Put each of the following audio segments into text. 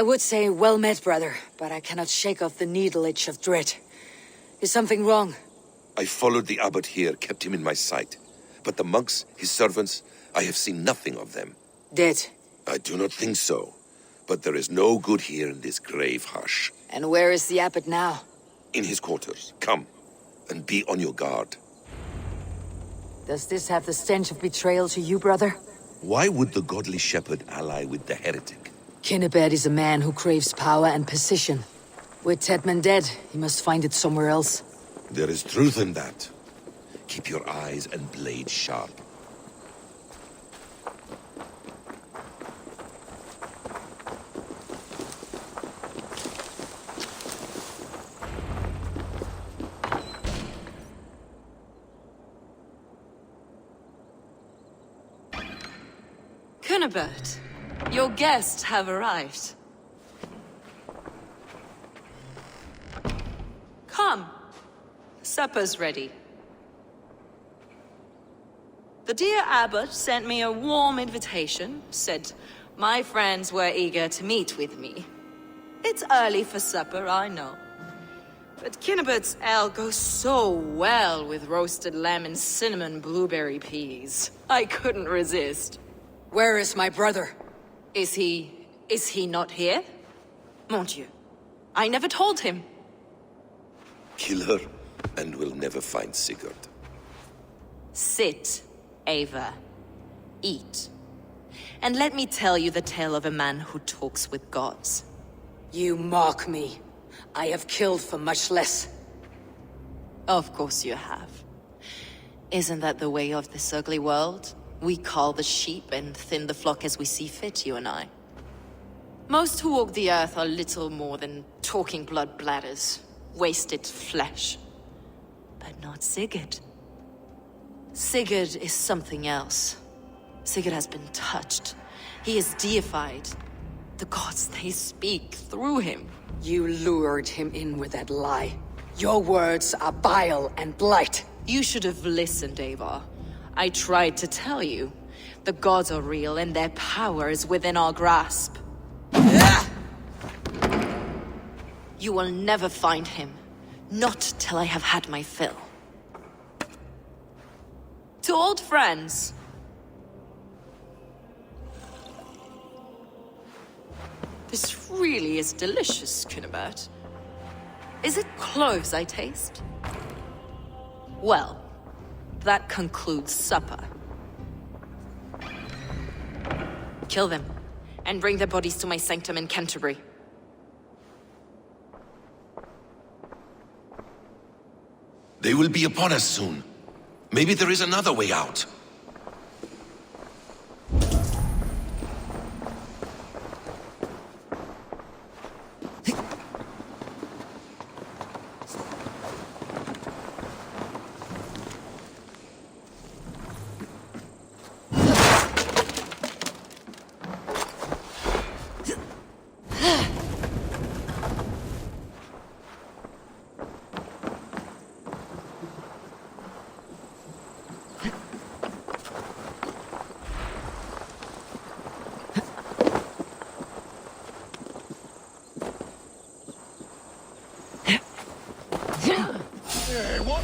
I would say well met, brother, but I cannot shake off the needle itch of dread. Is something wrong? I followed the abbot here, kept him in my sight. But the monks, his servants, I have seen nothing of them. Dead. I do not think so. But there is no good here in this grave hush. And where is the abbot now? In his quarters. Come, and be on your guard. Does this have the stench of betrayal to you, brother? Why would the godly shepherd ally with the heretic? Kinnebed is a man who craves power and position. With Tedman dead, he must find it somewhere else. There is truth in that. Keep your eyes and blades sharp. Kinnebed, your guests have arrived. Come. Supper's ready. The dear abbot sent me a warm invitation, said my friends were eager to meet with me. It's early for supper, I know. But Kinnebed's ale goes so well with roasted lamb and cinnamon blueberry peas. I couldn't resist. Where is my brother? Is he not here? Mon Dieu, I never told him. Kill her, and we'll never find Sigurd. Sit, Ava. Eat. And let me tell you the tale of a man who talks with gods. You mock me. I have killed for much less. Of course you have. Isn't that the way of this ugly world? We cull the sheep and thin the flock as we see fit, you and I. Most who walk the earth are little more than talking blood bladders, wasted flesh. But not Sigurd. Sigurd is something else. Sigurd has been touched. He is deified. The gods, they speak through him. You lured him in with that lie. Your words are bile and blight. You should have listened, Ava. I tried to tell you. The gods are real and their power is within our grasp. You will never find him. Not till I have had my fill. To old friends. This really is delicious, Kinnebed. Is it cloves I taste? Well, that concludes supper. Kill them, and bring their bodies to my sanctum in Canterbury. They will be upon us soon. Maybe there is another way out. Hey, what?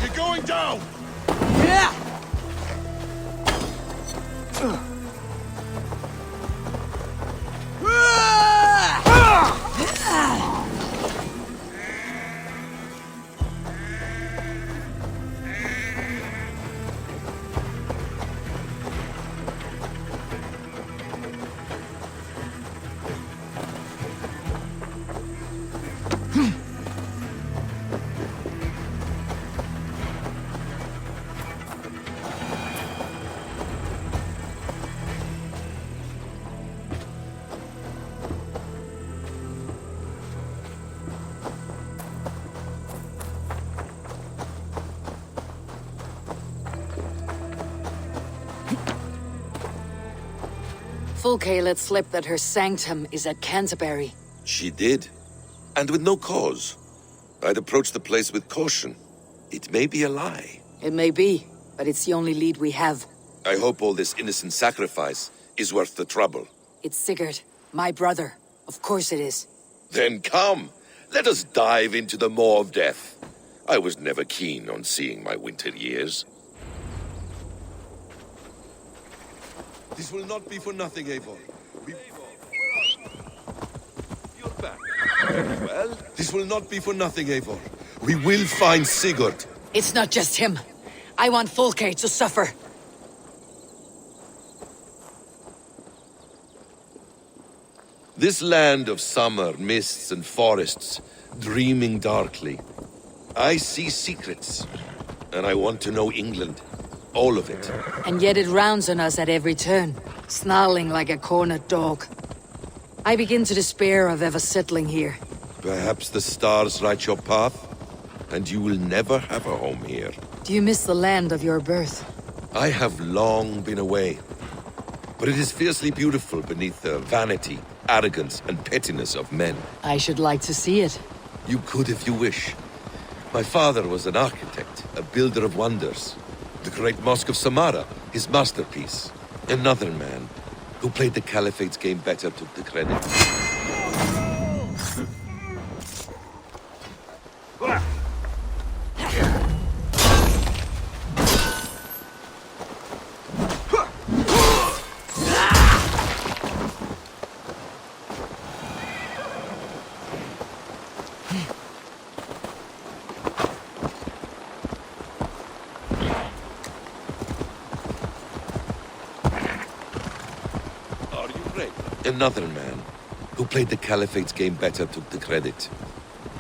You're going down! Yeah! Fulke let slip that her sanctum is at Canterbury. She did. And with no cause. I'd approach the place with caution. It may be a lie. It may be, but it's the only lead we have. I hope all this innocent sacrifice is worth the trouble. It's Sigurd, my brother. Of course it is. Then come, let us dive into the maw of death. I was never keen on seeing my winter years. This will not be for nothing, Eivor. You're back. Well, this will not be for nothing, Eivor. We will find Sigurd. It's not just him. I want Fulke to suffer. This land of summer, mists and forests, dreaming darkly. I see secrets, and I want to know England. All of it. And yet it rounds on us at every turn, snarling like a cornered dog. I begin to despair of ever settling here. Perhaps the stars write your path, and you will never have a home here. Do you miss the land of your birth? I have long been away, but it is fiercely beautiful beneath the vanity, arrogance, and pettiness of men. I should like to see it. You could if you wish. My father was an architect, a builder of wonders. The great Mosque of Samarra, his masterpiece. Another man who played the Caliphate's game better took the credit. Another man who played the Caliphate's game better took the credit.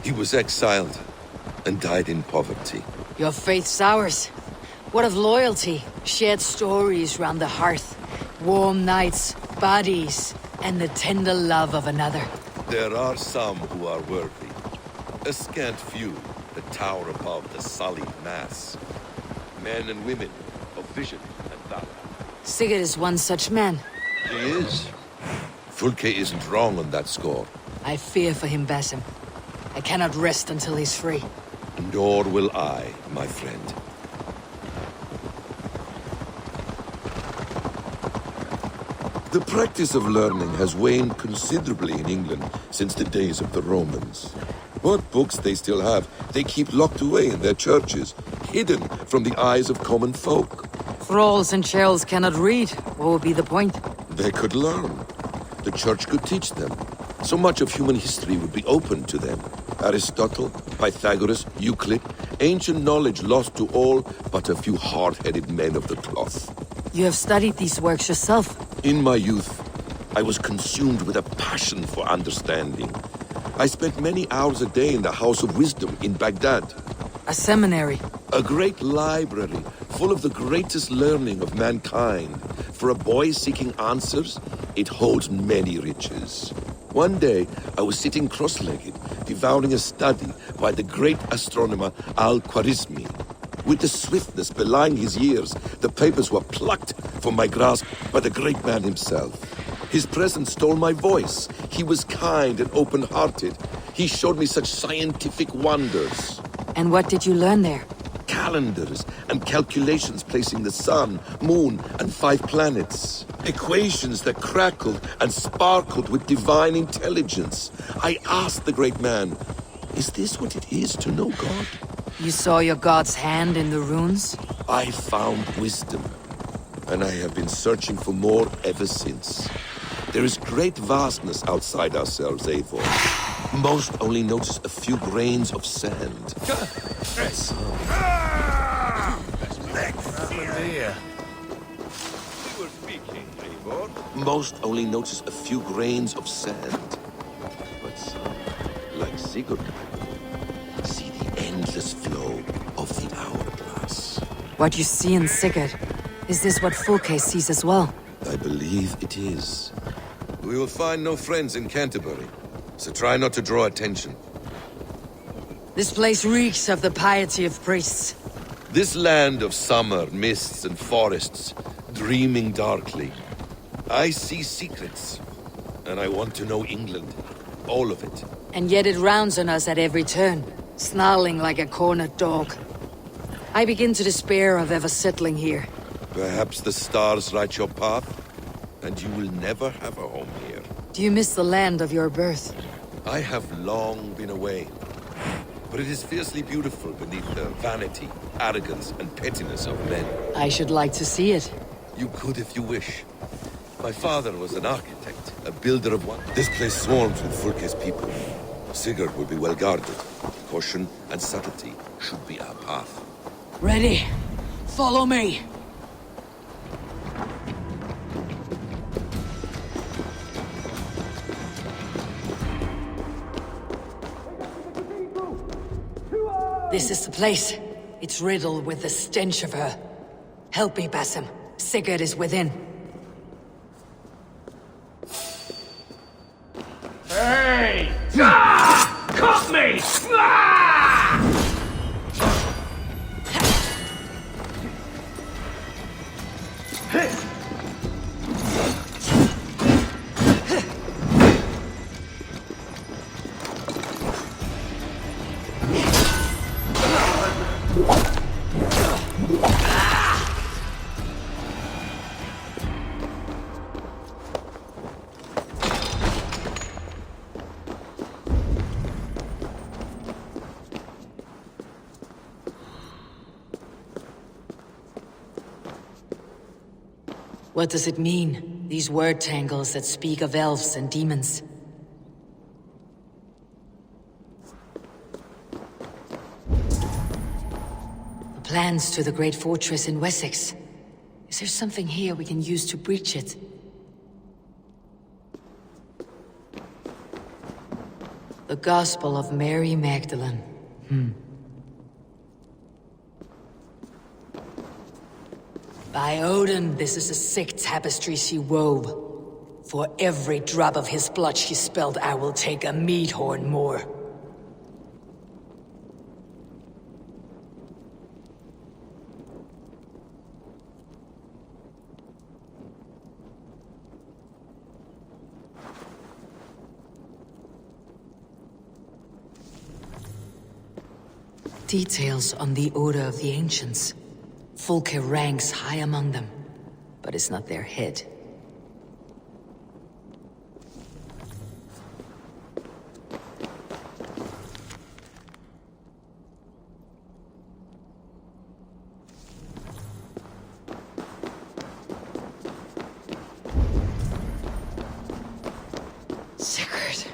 He was exiled and died in poverty. Your faith's ours. What of loyalty? Shared stories round the hearth. Warm nights, bodies, and the tender love of another. There are some who are worthy. A scant few that tower above the sullied mass. Men and women of vision and valor. Sigurd is one such man. He is. Fulke isn't wrong on that score. I fear for him, Basim. I cannot rest until he's free. Nor will I, my friend. The practice of learning has waned considerably in England since the days of the Romans. What books they still have, they keep locked away in their churches, hidden from the eyes of common folk. Thralls and churls cannot read. What would be the point? They could learn. The church could teach them. So much of human history would be open to them. Aristotle, Pythagoras, Euclid, ancient knowledge lost to all but a few hard-headed men of the cloth. You have studied these works yourself. In my youth, I was consumed with a passion for understanding. I spent many hours a day in the House of Wisdom in Baghdad. A seminary. A great library full of the greatest learning of mankind. For a boy seeking answers, it holds many riches. One day, I was sitting cross-legged, devouring a study by the great astronomer Al-Khwarizmi. With the swiftness belying his years, the papers were plucked from my grasp by the great man himself. His presence stole my voice. He was kind and open-hearted. He showed me such scientific wonders. And what did you learn there? Calendars and calculations placing the sun, moon, and 5 planets. Equations that crackled and sparkled with divine intelligence. I asked the great man, is this what it is to know God? You saw your god's hand in the runes? I found wisdom, and I have been searching for more ever since. There is great vastness outside ourselves, Eivor. Most only notice a few grains of sand. Yes. We were speaking, Eivor. Most only notice a few grains of sand. But some, like Sigurd, see the endless flow of the hourglass. What you see in Sigurd, is this what Fulke sees as well? I believe it is. We will find no friends in Canterbury, so try not to draw attention. This place reeks of the piety of priests. This land of summer, mists and forests, dreaming darkly. I see secrets, and I want to know England. All of it. And yet it rounds on us at every turn, snarling like a cornered dog. I begin to despair of ever settling here. Perhaps the stars write your path, and you will never have a home here. Do you miss the land of your birth? I have long been away, but it is fiercely beautiful beneath the vanity, arrogance, and pettiness of men. I should like to see it. You could if you wish. My father was an architect, a builder of one. This place swarms with Fulke's people. Sigurd will be well guarded. Caution and subtlety should be our path. Ready. Follow me. This is the place. It's riddled with the stench of her. Help me, Basim. Sigurd is within. Hey! Ah! Caught me! Ah! What does it mean? These word tangles that speak of elves and demons. The plans to the great fortress in Wessex. Is there something here we can use to breach it? The Gospel of Mary Magdalene. By Odin, this is a sick tapestry she wove. For every drop of his blood she spilled, I will take a mead horn more. Details on the Order of the Ancients. Fulke ranks high among them, but is not their head. Sigurd.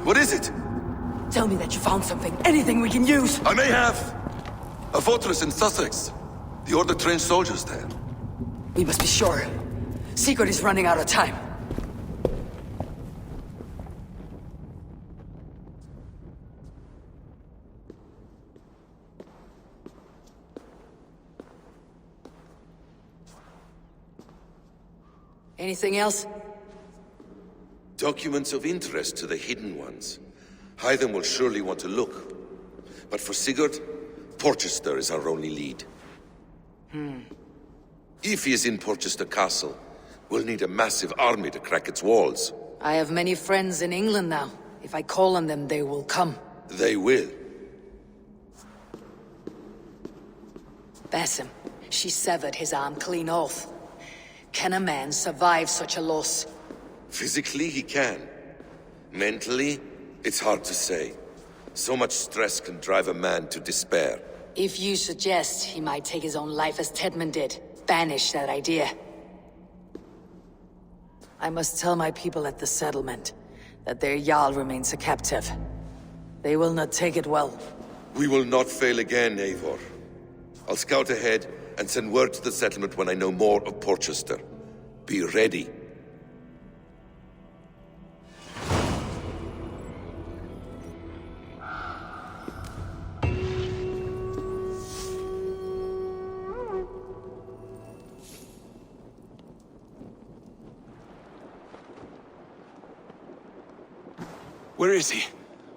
What is it? Tell me that you found something. Anything we can use. I may have. A fortress in Sussex. The Order trained soldiers there. We must be sure. Sigurd is running out of time. Anything else? Documents of interest to the Hidden Ones. Hythen will surely want to look. But for Sigurd, Porchester is our only lead. If he is in Porchester Castle, we'll need a massive army to crack its walls. I have many friends in England now. If I call on them, they will come. They will. Basim, she severed his arm clean off. Can a man survive such a loss? Physically, he can. Mentally, it's hard to say. So much stress can drive a man to despair. If you suggest he might take his own life as Tedman did, banish that idea. I must tell my people at the settlement that their Jarl remains a captive. They will not take it well. We will not fail again, Eivor. I'll scout ahead and send word to the settlement when I know more of Porchester. Be ready. Where is he?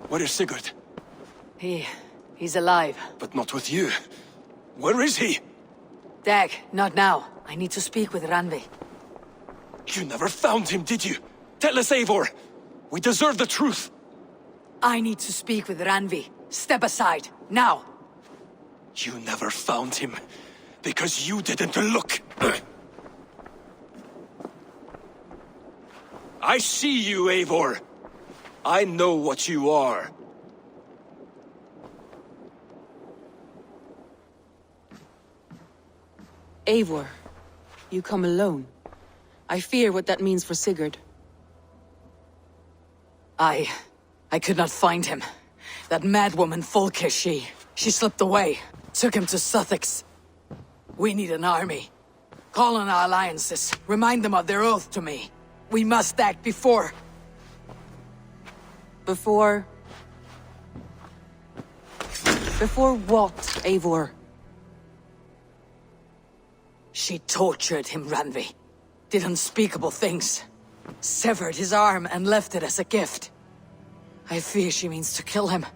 Where is Sigurd? He's alive. But not with you. Where is he? Dag, not now. I need to speak with Randvi. You never found him, did you? Tell us, Eivor. We deserve the truth. I need to speak with Randvi. Step aside, now. You never found him, because you didn't look. I see you, Eivor. I know what you are. Eivor, you come alone. I fear what that means for Sigurd. I could not find him. That madwoman Folke, she slipped away. Took him to Sussex. We need an army. Call on our alliances. Remind them of their oath to me. We must act before... Before what, Eivor? She tortured him, Randvi. Did unspeakable things. Severed his arm and left it as a gift. I fear she means to kill him.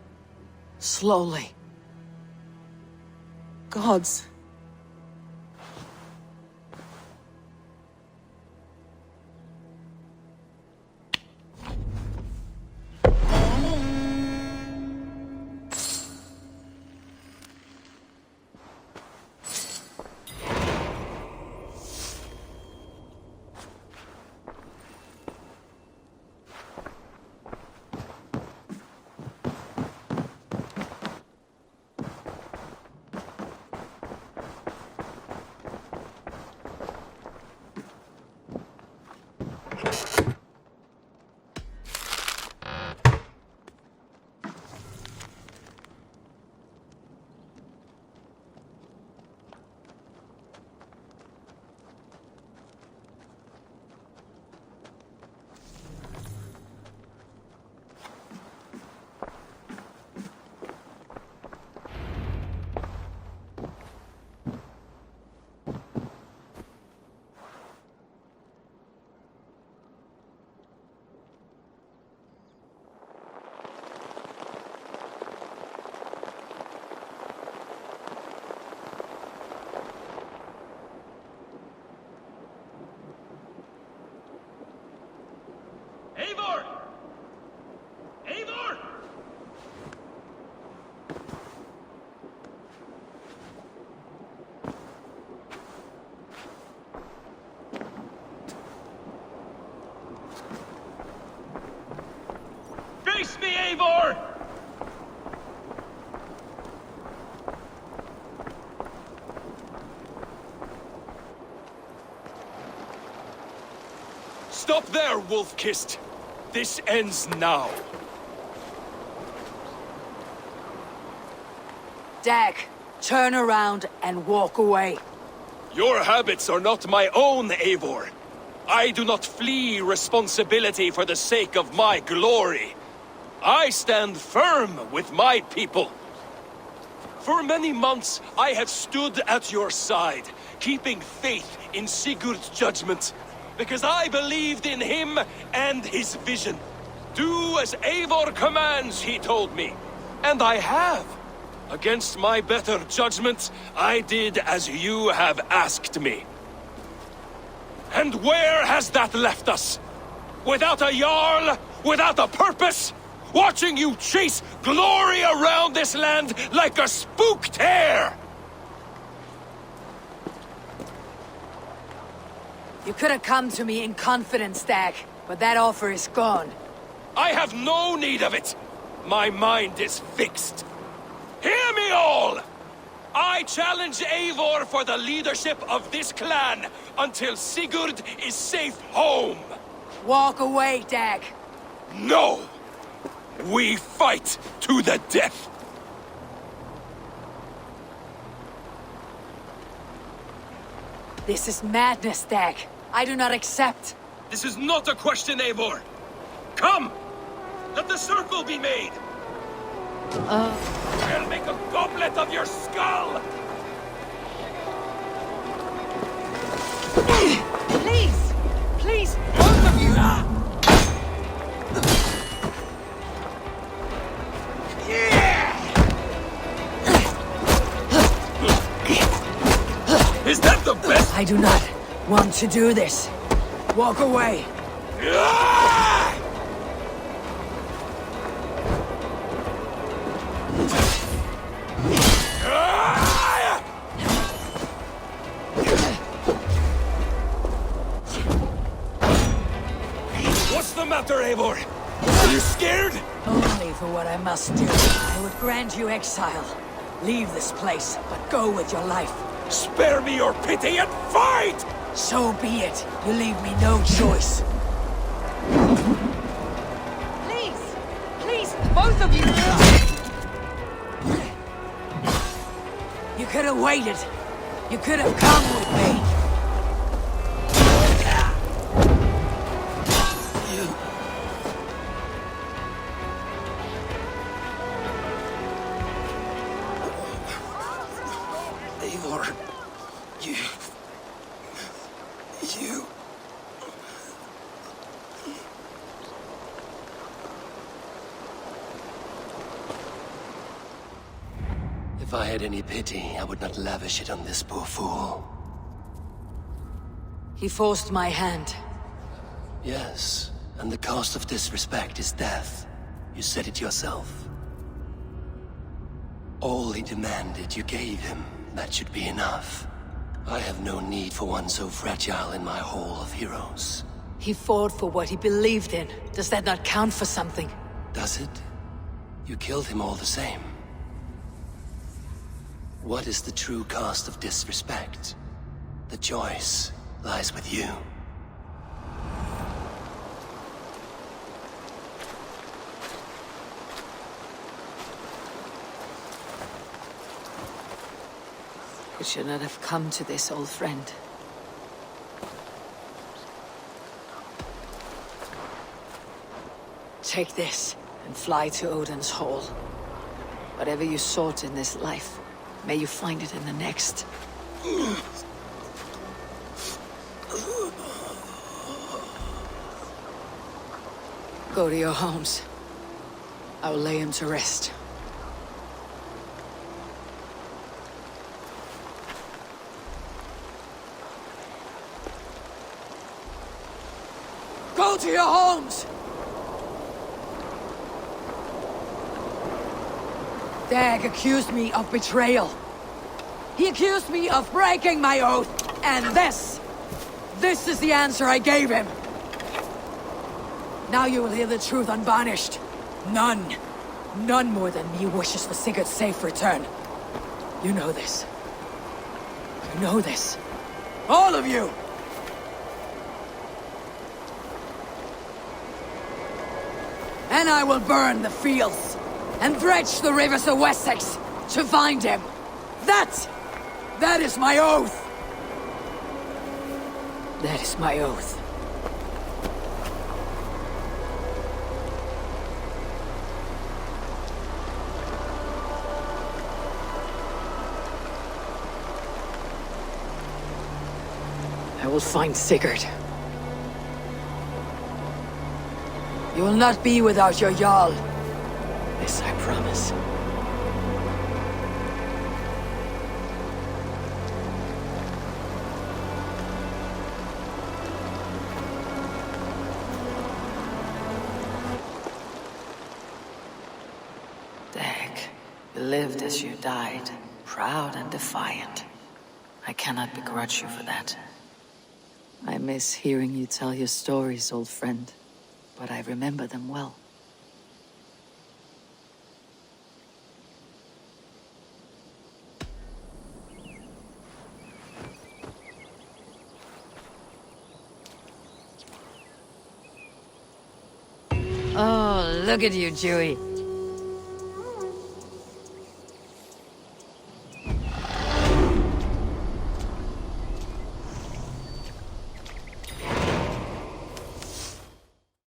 Slowly. Gods. Eivor! Eivor! Face me, Eivor! Stop there, wolf-kissed! This ends now. Dag, turn around and walk away. Your habits are not my own, Eivor. I do not flee responsibility for the sake of my glory. I stand firm with my people. For many months, I have stood at your side, keeping faith in Sigurd's judgment, because I believed in him and his vision. Do as Eivor commands, he told me. And I have. Against my better judgment, I did as you have asked me. And where has that left us? Without a Jarl? Without a purpose? Watching you chase glory around this land like a spooked hare! You could have come to me in confidence, Dag, but that offer is gone. I have no need of it! My mind is fixed. Hear me all! I challenge Eivor for the leadership of this clan until Sigurd is safe home! Walk away, Dag. No! We fight to the death! This is madness, Dag. I do not accept. This is not a question, Eivor! Come! Let the circle be made! I'll make a goblet of your skull! Please! Please, both of you! Is that the best? I do not want to do this. Walk away. What's the matter, Eivor? Are you scared? Only for what I must do. I would grant you exile. Leave this place, but go with your life. Spare me your pity and fight! So be it. You leave me no choice. Please! Please, both of you! You could have waited. You could have come with me. Eivor, you... If I had any pity, I would not lavish it on this poor fool. He forced my hand. Yes, and the cost of disrespect is death. You said it yourself. All he demanded, you gave him. That should be enough. I have no need for one so fragile in my hall of heroes. He fought for what he believed in. Does that not count for something? Does it? You killed him all the same. What is the true cost of disrespect? The choice lies with you. It should not have come to this, old friend. Take this and fly to Odin's Hall. Whatever you sought in this life, may you find it in the next. Go to your homes. I will lay him to rest. Go to your homes! Dag accused me of betrayal. He accused me of breaking my oath, and this is the answer I gave him. Now you will hear the truth unvarnished. None more than me wishes for Sigurd's safe return. You know this. You know this. All of you! And I will burn the fields and dredge the rivers of Wessex to find him. That is my oath. That is my oath. I will find Sigurd. You will not be without your Jarl. This I promise. Dag, you lived as you died, proud and defiant. I cannot begrudge you for that. I miss hearing you tell your stories, old friend. But I remember them well. Oh, look at you, Dewey.